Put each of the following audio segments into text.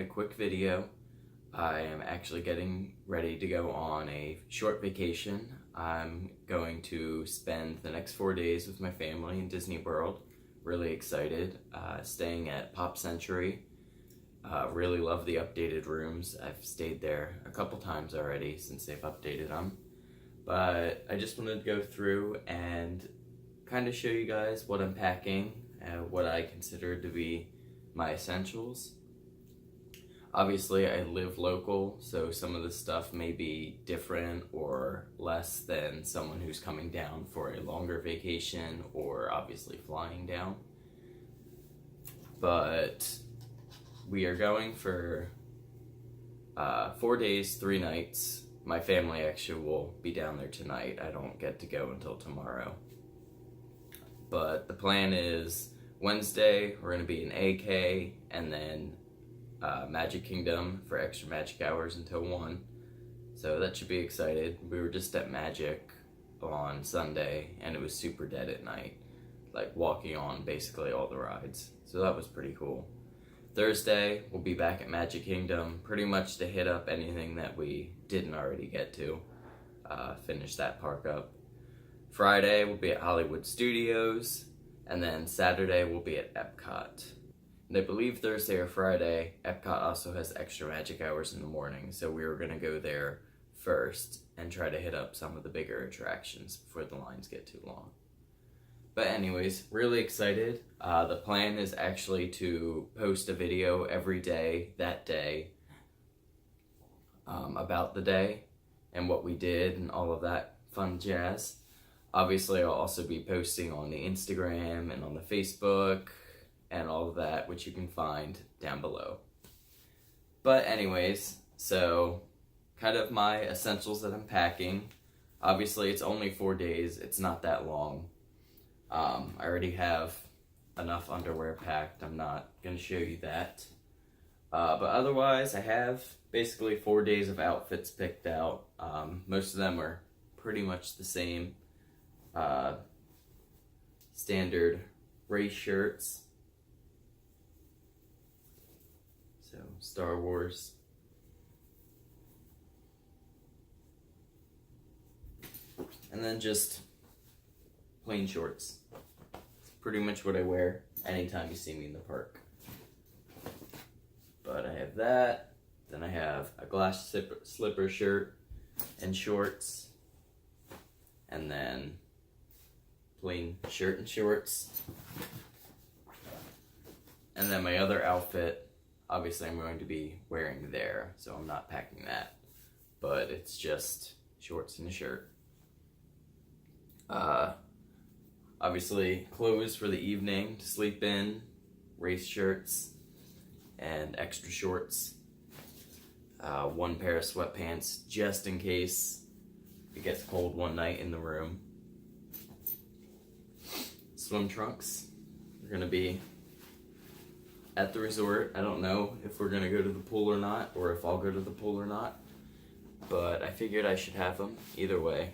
a quick video. I am actually getting ready to go on a short vacation. I'm going to spend the next 4 days with my family in Disney World. Really excited. Staying at Pop Century. Really love the updated rooms. I've stayed there a couple times already since they've updated them. But I just wanted to go through and kind of show you guys what I'm packing, what I consider to be my essentials. Obviously, I live local, so some of the stuff may be different or less than someone who's coming down for a longer vacation or obviously flying down. But we are going for 4 days, 3 nights. My family actually will be down there tonight. I don't get to go until tomorrow. But the plan is Wednesday, we're going to be in AK, and then Magic Kingdom for extra magic hours until 1. So that should be excited. We were just at Magic on Sunday, and it was super dead at night. Like walking on basically all the rides. So that was pretty cool. Thursday, we'll be back at Magic Kingdom, pretty much to hit up anything that we didn't already get to. Finish that park up. Friday, we'll be at Hollywood Studios, and then Saturday, we'll be at Epcot. And I believe Thursday or Friday, Epcot also has extra magic hours in the morning, so we were going to go there first and try to hit up some of the bigger attractions before the lines get too long. But anyways, really excited. The plan is actually to post a video every day that day about the day and what we did and all of that fun jazz. Obviously, I'll also be posting on the Instagram and on the Facebook and all of that, which you can find down below. But anyways, so kind of my essentials that I'm packing. Obviously, it's only 4 days. It's not that long. I already have enough underwear packed. I'm not going to show you that. But otherwise, I have basically 4 days of outfits picked out. Most of them are pretty much the same. Standard race shirts. So, Star Wars. And then just plain shorts. It's pretty much what I wear anytime you see me in the park. But I have that. Then I have a glass slipper shirt and shorts. And then plain shirt and shorts. And then my other outfit, obviously I'm going to be wearing there, so I'm not packing that. But it's just shorts and a shirt. Obviously clothes for the evening to sleep in, race shirts, and extra shorts. 1 pair of sweatpants just in case it gets cold one night in the room. Swim trunks. We're going to be at the resort. I don't know if we're going to go to the pool or not, or if I'll go to the pool or not. But I figured I should have them either way.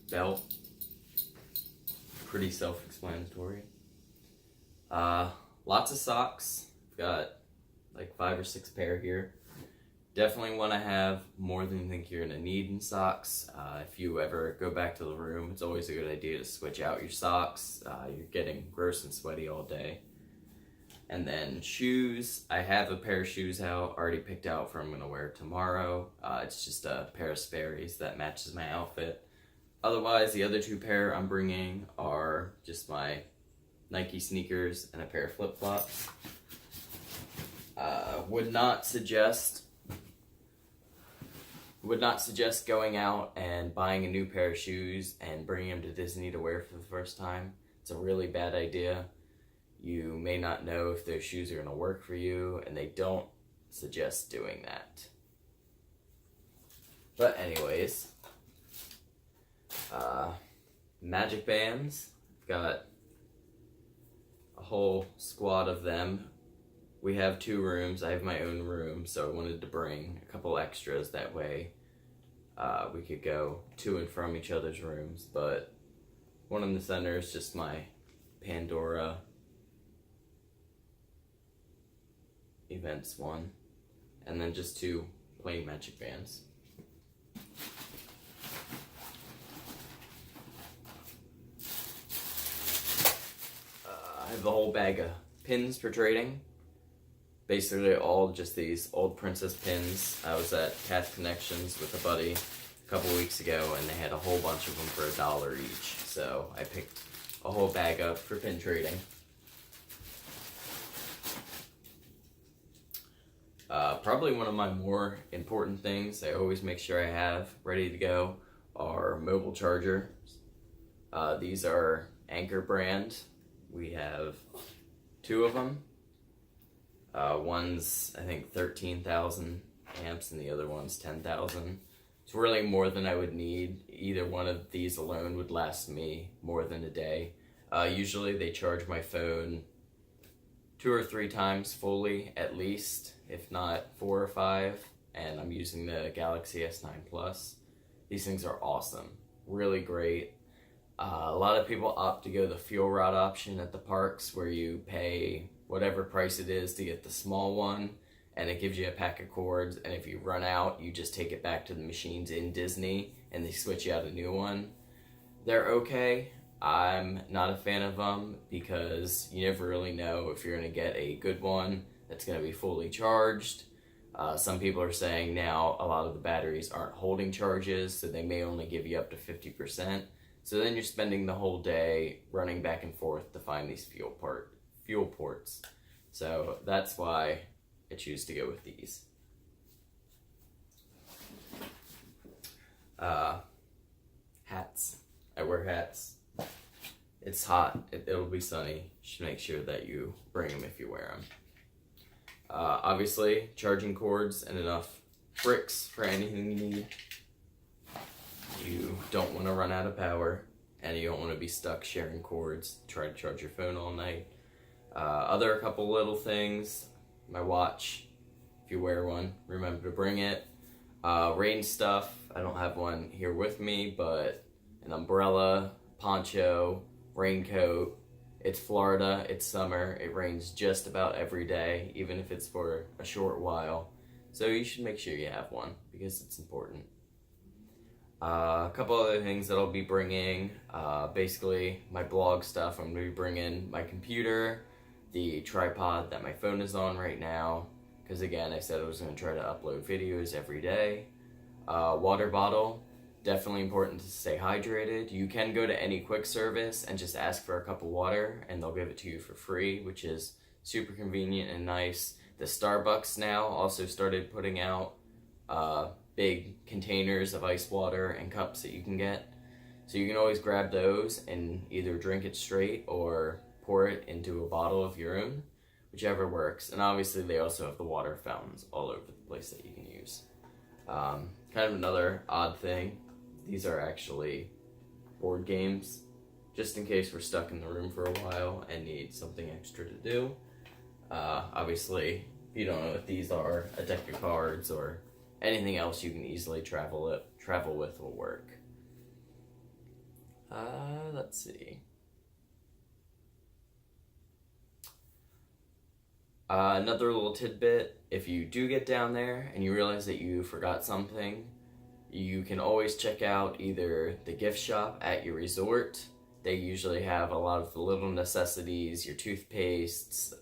Belt. Pretty self-explanatory. Lots of socks. I've got like 5 or 6 pair here. Definitely want to have more than you think you're going to need in socks. If you ever go back to the room, it's always a good idea to switch out your socks. You're getting gross and sweaty all day. And then shoes. I have a pair of shoes out, already picked out for I'm going to wear tomorrow. It's just a pair of Sperry's that matches my outfit. Otherwise, the other 2 pair I'm bringing are just my Nike sneakers and a pair of flip-flops. Would not suggest going out and buying a new pair of shoes and bringing them to Disney to wear for the first time. It's a really bad idea. You may not know if those shoes are going to work for you, and they don't suggest doing that. But anyways, magic bands. I've got a whole squad of them. We have 2 rooms. I have my own room, so I wanted to bring a couple extras. That way we could go to and from each other's rooms. But one in the center is just my Pandora events one, and then just 2 plain magic bands. I have the whole bag of pins for trading. Basically all just these old princess pins. I was at Cats Connections with a buddy a couple weeks ago, and they had a whole bunch of them for $1 each. So I picked a whole bag up for pin trading. Probably one of my more important things I always make sure I have ready to go are mobile chargers. These are Anchor brand. We have 2 of them. One's, I think, 13,000 amps and the other one's 10,000. It's really more than I would need. Either one of these alone would last me more than a day. Usually they charge my phone 2 or 3 times fully at least, if not 4 or 5, and I'm using the Galaxy S9 Plus. These things are awesome, really great. A lot of people opt to go the fuel rod option at the parks, where you pay whatever price it is to get the small one, and it gives you a pack of cords, and if you run out, you just take it back to the machines in Disney, and they switch you out a new one. They're okay. I'm not a fan of them because you never really know if you're going to get a good one that's going to be fully charged. Some people are saying now a lot of the batteries aren't holding charges, so they may only give you up to 50%. So then you're spending the whole day running back and forth to find these fuel ports. So that's why I choose to go with these. Hats. I wear hats. It's hot. It'll be sunny. You should make sure that you bring them if you wear them. Obviously, charging cords and enough bricks for anything you need. You don't want to run out of power, and you don't want to be stuck sharing cords. Try to charge your phone all night. Other couple little things. My watch. If you wear one, remember to bring it. Rain stuff. I don't have one here with me, but an umbrella, poncho, raincoat. It's Florida, it's summer, it rains just about every day, even if it's for a short while. So you should make sure you have one, because it's important. A couple other things that I'll be bringing, basically my blog stuff. I'm going to be bringing my computer, the tripod that my phone is on right now, because again, I said I was going to try to upload videos every day. Water bottle. Definitely important to stay hydrated. You can go to any quick service and just ask for a cup of water and they'll give it to you for free, which is super convenient and nice. The Starbucks now also started putting out big containers of ice water and cups that you can get. So you can always grab those and either drink it straight or pour it into a bottle of your own, whichever works. And obviously they also have the water fountains all over the place that you can use. Kind of another odd thing. These are actually board games, just in case we're stuck in the room for a while and need something extra to do. Obviously, if you don't know what these are, a deck of cards or anything else you can easily travel with will work. Let's see. Another little tidbit, if you do get down there and you realize that you forgot something, you can always check out either the gift shop at your resort. They usually have a lot of the little necessities, your toothpastes,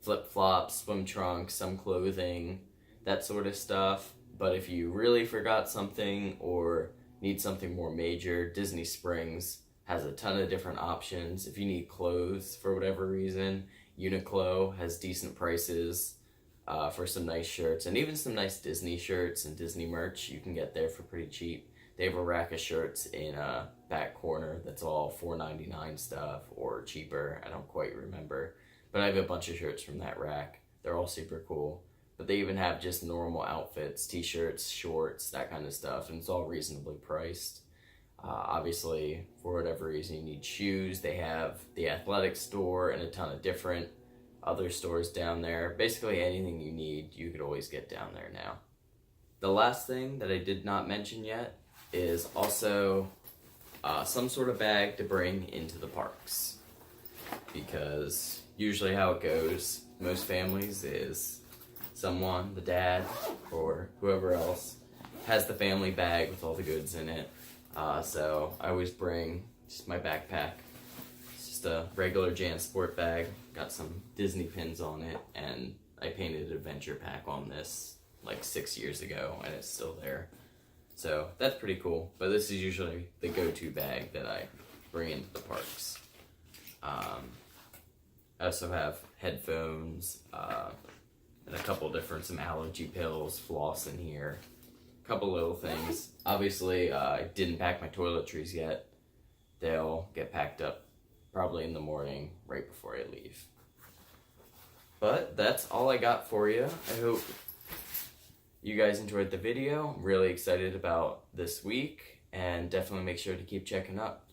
flip-flops, swim trunks, some clothing, that sort of stuff. But if you really forgot something or need something more major, Disney Springs has a ton of different options. If you need clothes for whatever reason, Uniqlo has decent prices for some nice shirts, and even some nice Disney shirts and Disney merch you can get there for pretty cheap. They have a rack of shirts in a back corner that's all $4.99 stuff or cheaper. I don't quite remember, but I have a bunch of shirts from that rack. They're all super cool. But they even have just normal outfits, t-shirts, shorts, that kind of stuff, and it's all reasonably priced. Obviously, for whatever reason you need shoes, they have the athletic store and a ton of different other stores down there. Basically anything you need, you could always get down there now. The last thing that I did not mention yet is also some sort of bag to bring into the parks, because usually how it goes, most families, is someone, the dad or whoever else, has the family bag with all the goods in it. So I always bring just my backpack. It's just a regular JanSport bag, got some Disney pins on it, and I painted an adventure pack on this like 6 years ago, and it's still there. So that's pretty cool, but this is usually the go-to bag that I bring into the parks. I also have headphones, and a couple different, some allergy pills, floss in here, a couple little things. Obviously, I didn't pack my toiletries yet. They'll get packed up probably in the morning, right before I leave. But that's all I got for you. I hope you guys enjoyed the video. I'm really excited about this week, and definitely make sure to keep checking up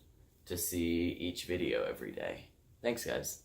to see each video every day. Thanks, guys.